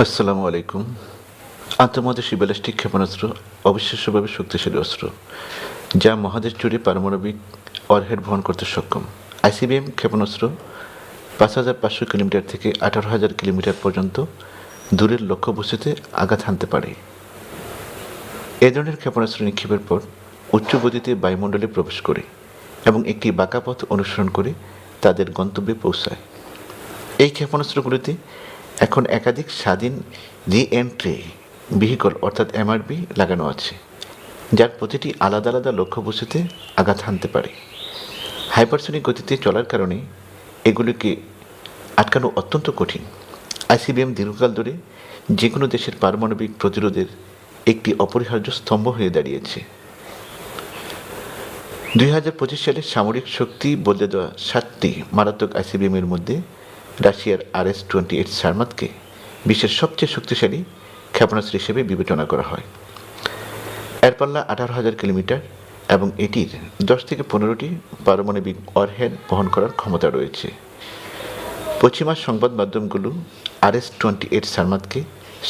আসসালামু আলাইকুম। আন্তর্মহাদেশীয় ব্যালিস্টিক ক্ষেপণাস্ত্র অবিশ্বাস্যভাবে শক্তিশালী অস্ত্র, যা মহাদেশ জুড়ে পারমাণবিক ওয়ারহেড বহন করতে সক্ষম। আইসিবিএম ক্ষেপণাস্ত্র ৫,৫০০ কিলোমিটার থেকে ১৮,০০০ কিলোমিটার পর্যন্ত দূরের লক্ষ্যবস্তুতে আঘাত হানতে পারে। এ ধরনের ক্ষেপণাস্ত্র নিক্ষেপের পর উচ্চ গতিতে বায়ুমণ্ডলে প্রবেশ করে এবং একটি বাঁকা পথ অনুসরণ করে তাদের গন্তব্যে পৌঁছায়। এই ক্ষেপণাস্ত্রগুলিতে এখন একাধিক স্বাধীন রি-এন্ট্রি ভেহিকল অর্থাৎ এমআরভি লাগানো আছে, যার প্রতিটি আলাদা আলাদা লক্ষ্যবস্তুতে আঘাত হানতে পারে। হাইপারসনিক গতিতে চলার কারণে এগুলিকে আটকানো অত্যন্ত কঠিন। আইসিবিএম দীর্ঘকাল ধরে যে কোনো দেশের পারমাণবিক প্রতিরোধের একটি অপরিহার্য স্তম্ভ হয়ে দাঁড়িয়েছে। ২০২৫ সালে সামরিক শক্তি বদলে দেওয়া ৭টি মারাত্মক আইসিবিএমের মধ্যে রাশিয়ার RS-28 সারমাতকে বিশ্বের সবচেয়ে শক্তিশালী ক্ষেপণাস্ত্র হিসেবে বিবেচনা করা হয়। এর পাল্লা ১৮,০০০ কিলোমিটার এবং এটির ১০ থেকে ১৫টি পারমাণবিক ওয়ারহেড বহন করার ক্ষমতা রয়েছে। পশ্চিমা সংবাদ মাধ্যমগুলো RS-28 সারমাতকে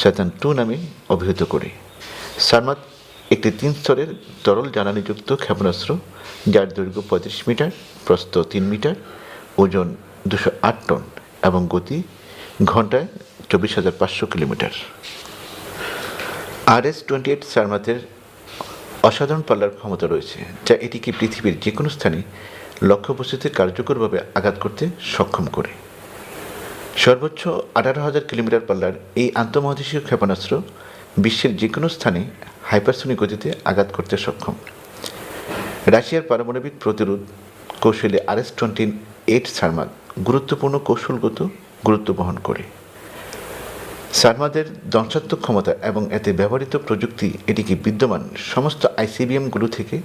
শয়তান-2 নামে অভিহিত করে। সারমাত একটি ৩ স্তরের তরল জ্বালানিযুক্ত ক্ষেপণাস্ত্র, যার দৈর্ঘ্য ৩৫ মিটার, প্রস্থ ৩ মিটার, ওজন ২০৮ টন এবং গতি ঘন্টায় ২৪,৫০০ কিলোমিটার। RS-28 সারমাতের অসাধারণ পাল্লার ক্ষমতা রয়েছে, যা এটিকে পৃথিবীর যে কোনো স্থানে লক্ষ্যবস্তুতে কার্যকরভাবে আঘাত করতে সক্ষম করে। সর্বোচ্চ ১৮,০০০ কিলোমিটার পাল্লার এই আন্তঃমহাদেশীয় ক্ষেপণাস্ত্র বিশ্বের যে কোনো স্থানে হাইপারসনিক গতিতে আঘাত করতে সক্ষম। রাশিয়ার পারমাণবিক প্রতিরোধ কৌশলে RS-28 সারমাত গুরুত্বপূর্ণ কৌশলগত গুরুত্ব বহন করে। সারমাদের ধ্বংসাত্মক ক্ষমতা এবং এতে ব্যবহৃত প্রযুক্তি এটিকে বিদ্যমান সমস্ত আইসিবিএমগুলো থেকে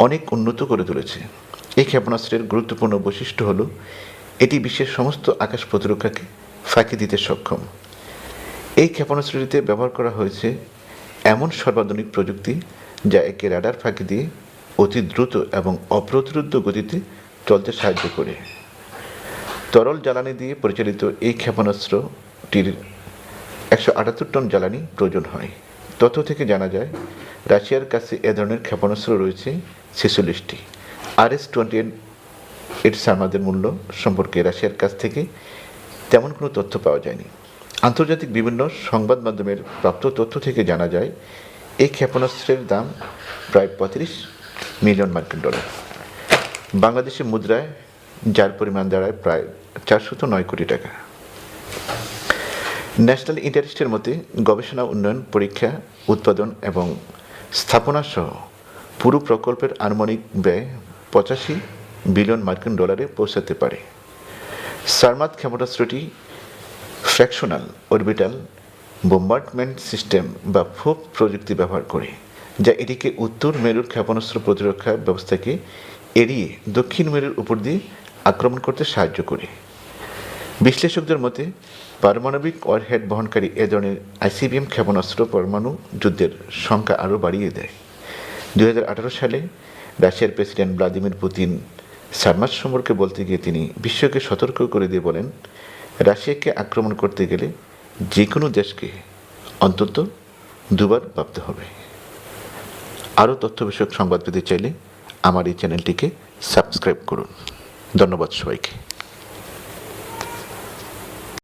অনেক উন্নত করে তুলেছে। এই ক্ষেপণাস্ত্রের গুরুত্বপূর্ণ বৈশিষ্ট্য হল এটি বিশ্বের সমস্ত আকাশ প্রতিরক্ষাকে ফাঁকি দিতে সক্ষম। এই ক্ষেপণাস্ত্রটিতে ব্যবহার করা হয়েছে এমন সর্বাধুনিক প্রযুক্তি, যা একে রাডার ফাঁকি দিয়ে অতি দ্রুত এবং অপ্রতিরোধ্য গতিতে চলতে সাহায্য করে। তরল জ্বালানি দিয়ে পরিচালিত এই ক্ষেপণাস্ত্রটির ১৭৮ টন জ্বালানি প্রয়োজন হয়। তথ্য থেকে জানা যায়, রাশিয়ার কাছে এ ধরনের ক্ষেপণাস্ত্র রয়েছে ৪৬টি। RS-28 সারমাদের মূল্য সম্পর্কে রাশিয়ার কাছ থেকে তেমন কোনো তথ্য পাওয়া যায়নি। আন্তর্জাতিক বিভিন্ন সংবাদ মাধ্যমের প্রাপ্ত তথ্য থেকে জানা যায়, এই ক্ষেপণাস্ত্রের দাম প্রায় ৩৫ মিলিয়ন মার্কিন ডলার, বাংলাদেশি মুদ্রায় যার পরিমাণ দাঁড়ায় প্রায় ৪০৯ কোটি টাকা। ন্যাশনাল ইন্টারেস্টের মতে গবেষণা, উন্নয়ন, পরীক্ষা, উৎপাদন এবং স্থাপনা সহ পুরো প্রকল্পের আনুমানিক ব্যয় ৮৫ বিলিয়ন মার্কিন ডলারে পৌঁছাতে পারে। সারমাত ক্ষেপণাস্ত্রটি ফ্র্যাকশনাল অরবিটাল বোম্বার্ডমেন্ট সিস্টেম বা FOB প্রযুক্তি ব্যবহার করে, যা এটিকে উত্তর মেরুর ক্ষেপণাস্ত্র প্রতিরক্ষা ব্যবস্থাকে এড়িয়ে দক্ষিণ মেরুর উপর দিয়ে আক্রমণ করতে সাহায্য করে। বিশ্লেষকদের মতে পারমাণবিক ওয়ারহেড বহনকারী এ ধরনের আইসিবিএম ক্ষেপণাস্ত্র পরমাণু যুদ্ধের সংখ্যা আরও বাড়িয়ে দেয়। ২০১৮ সালে রাশিয়ার প্রেসিডেন্ট ভ্লাদিমির পুতিন সারমাত সম্পর্কে বলতে গিয়ে তিনি বিশ্বকে সতর্ক করে দিয়ে বলেন, রাশিয়াকে আক্রমণ করতে গেলে যে কোনো দেশকে অন্তত দুবার ভাবতে হবে। আরও তথ্য বিষয়ক সংবাদ পেতে চাইলে আমার এই চ্যানেলটিকে সাবস্ক্রাইব করুন। ধন্যবাদ সবাইকে।